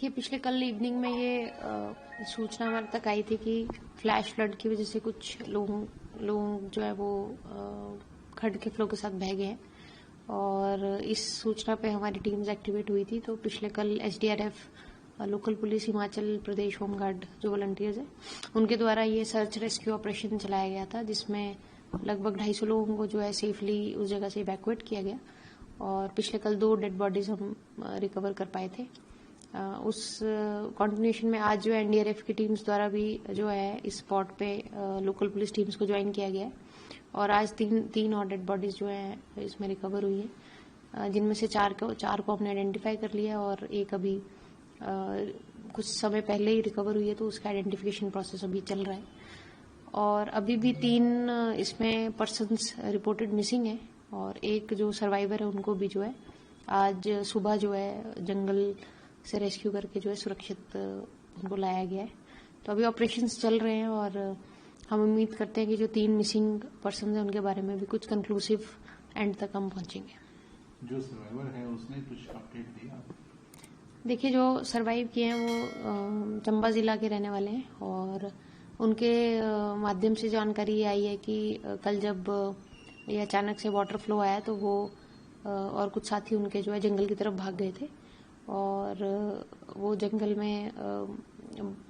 देखिए, पिछले कल इवनिंग में ये सूचना हमारे तक आई थी कि फ्लैश फ्लड की वजह से कुछ लोग जो है वो खड्ड के फ्लो के साथ बह गए हैं और इस सूचना पे हमारी टीम्स एक्टिवेट हुई थी। तो पिछले कल SDRF, local police, Himachal Pradesh home guard जो वॉलंटियर्स हैं उनके द्वारा ये सर्च रेस्क्यू ऑपरेशन चलाया गया था, जिसमें लगभग 250 लोगों को जो है सेफली उस जगह से इवैक्यूएट किया गया और पिछले कल 2 डेड बॉडीज हम रिकवर कर पाए थे। उस कंटिन्यूएशन में आज जो है एनडीआरएफ की टीम्स द्वारा भी जो है इस स्पॉट पे लोकल पुलिस टीम्स को ज्वाइन किया गया है और आज तीन और डेड बॉडीज जो है इसमें रिकवर हुई है, जिनमें से चार को हमने आइडेंटिफाई कर लिया और एक अभी कुछ समय पहले ही रिकवर हुई है, तो उसका आइडेंटिफिकेशन प्रोसेस अभी चल रहा है और अभी भी 3 इसमें पर्सन्स रिपोर्टेड मिसिंग है और एक जो सर्वाइवर है उनको भी जो है आज सुबह जो है जंगल से रेस्क्यू करके जो है सुरक्षित उनको लाया गया है। तो अभी ऑपरेशंस चल रहे हैं और हम उम्मीद करते हैं कि जो 3 मिसिंग पर्सन हैं उनके बारे में भी कुछ कंक्लूसिव एंड तक हम पहुंचेंगे। जो सर्वाइवर है उसने कुछ अपडेट दिया? देखिए, जो सर्वाइव किए हैं वो चंबा जिला के रहने वाले हैं और उनके माध्यम से जानकारी ये आई है कि कल जब ये अचानक से वाटर फ्लो आया तो वो और कुछ साथी उनके जो है जंगल की तरफ भाग गए थे और वो जंगल में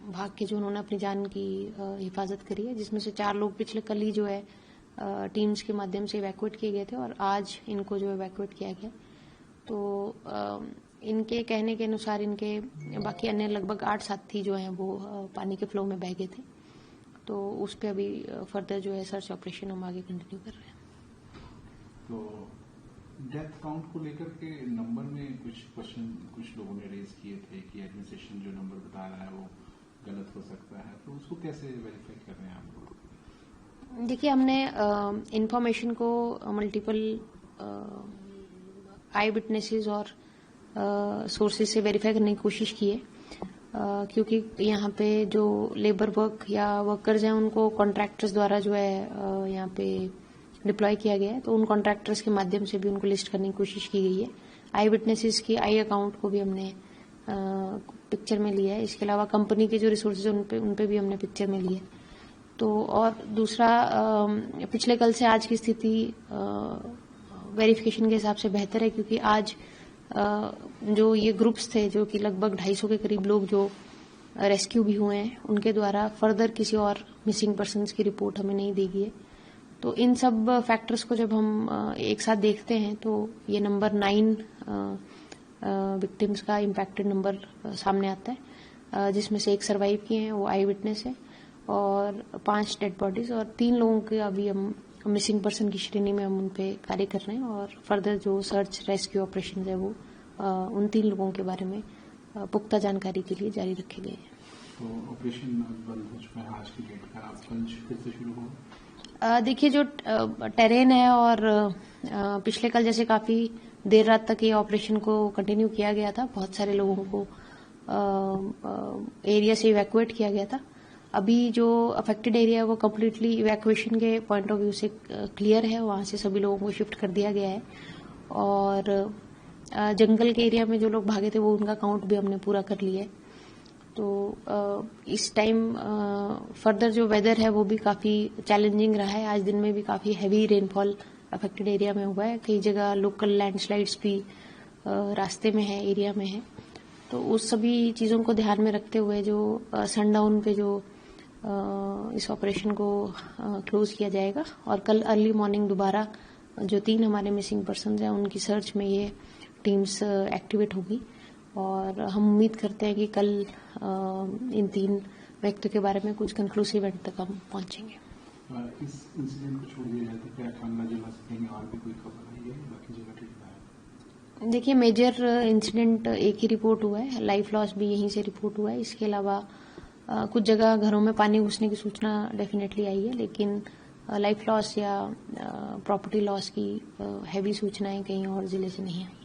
भाग के जो उन्होंने अपनी जान की हिफाजत करी है, जिसमें से 4 लोग पिछले कल ही जो है टीम्स के माध्यम से इवैक्यूएट किए गए थे और आज इनको जो इवैक्यूएट किया गया। तो इनके कहने के अनुसार इनके बाकी अन्य लगभग 8 साथी जो हैं वो पानी के फ्लो में बह गए थे, तो उस पर अभी फर्दर जो है सर्च ऑपरेशन हम आगे कंटिन्यू कर रहे हैं। तो डेथ काउंट को लेकर के नंबर में कुछ क्वेश्चन कुछ लोगों ने रेज किए थे कि एडमिनिस्ट्रेशन जो नंबर बता रहा है वो गलत हो सकता है, तो उसको कैसे वेरीफाई कर रहे हैं आप लोग? देखिए, हमने इंफॉर्मेशन को मल्टीपल आई विटनेसेस और सोर्सेज से वेरीफाई करने की कोशिश की है, क्योंकि यहाँ पे जो लेबर वर्क या वर्कर्स हैं उनको कॉन्ट्रैक्टर्स द्वारा जो है यहाँ पे डिप्लॉय किया गया है, तो उन कॉन्ट्रैक्टर्स के माध्यम से भी उनको लिस्ट करने की कोशिश की गई है। आई विटनेसेस की आई अकाउंट को भी हमने पिक्चर में लिया है। इसके अलावा कंपनी के जो रिसोर्सेज उन पे भी हमने पिक्चर में लिया है। तो और दूसरा, पिछले कल से आज की स्थिति वेरिफिकेशन के हिसाब से बेहतर है, क्योंकि आज जो ये ग्रुप्स थे जो कि लगभग 250 के करीब लोग जो रेस्क्यू भी हुए हैं उनके द्वारा फर्दर किसी और मिसिंग पर्सन्स की रिपोर्ट हमें नहीं दी गई है। तो इन सब फैक्टर्स को जब हम एक साथ देखते हैं तो ये नंबर 9 विक्टिम्स का इम्पैक्टेड नंबर सामने आता है, जिसमें से एक सर्वाइव किए हैं, वो आई विटनेस है, और 5 डेड बॉडीज और 3 लोगों के अभी हम मिसिंग पर्सन की श्रेणी में हम उन पे कार्य कर रहे हैं और फर्दर जो सर्च रेस्क्यू ऑपरेशन है वो उन 3 लोगों के बारे में पुख्ता जानकारी के लिए जारी रखे गए हैं। तो ऑपरेशन बंद हो चुका है आज की डेट पर, आप कल फिर से शुरू होगा? देखिए, जो टेरेन है और पिछले कल जैसे काफी देर रात तक ये ऑपरेशन को कंटिन्यू किया गया था, बहुत सारे लोगों को एरिया से इवैक्यूएट किया गया था। अभी जो अफेक्टेड एरिया है वो कम्प्लीटली इवैक्यूएशन के पॉइंट ऑफ व्यू से क्लियर है, वहां से सभी लोगों को शिफ्ट कर दिया गया है और जंगल के एरिया में जो लोग भागे थे वो उनका काउंट भी हमने पूरा कर लिया है। तो इस टाइम फर्दर जो वेदर है वो भी काफी चैलेंजिंग रहा है। आज दिन में भी काफी हैवी रेनफॉल अफेक्टेड एरिया में हुआ है, कई जगह लोकल लैंडस्लाइड्स भी रास्ते में है, एरिया में है। तो उस सभी चीजों को ध्यान में रखते हुए जो सनडाउन पे जो इस ऑपरेशन को क्लोज किया जाएगा और कल अर्ली मॉर्निंग दोबारा जो 3 हमारे मिसिंग पर्सन हैं उनकी सर्च में ये टीम्स एक्टिवेट होगी और हम उम्मीद करते हैं कि कल इन 3 व्यक्तियों के बारे में कुछ कंक्लूसिव एंड तक हम पहुंचेंगे। इस इंसिडेंट को छोड़ दिया जाए तो क्या कांगड़ा जिला से और भी कोई खबर आई है? बाकी जगह ठीक है? देखिए, मेजर इंसिडेंट एक ही रिपोर्ट हुआ है, लाइफ लॉस भी यहीं से रिपोर्ट हुआ है। इसके अलावा कुछ जगह घरों में पानी घुसने की सूचना डेफिनेटली आई है, लेकिन लाइफ लॉस या प्रॉपर्टी लॉस की हैवी सूचनाएं कहीं और जिले से नहीं आई।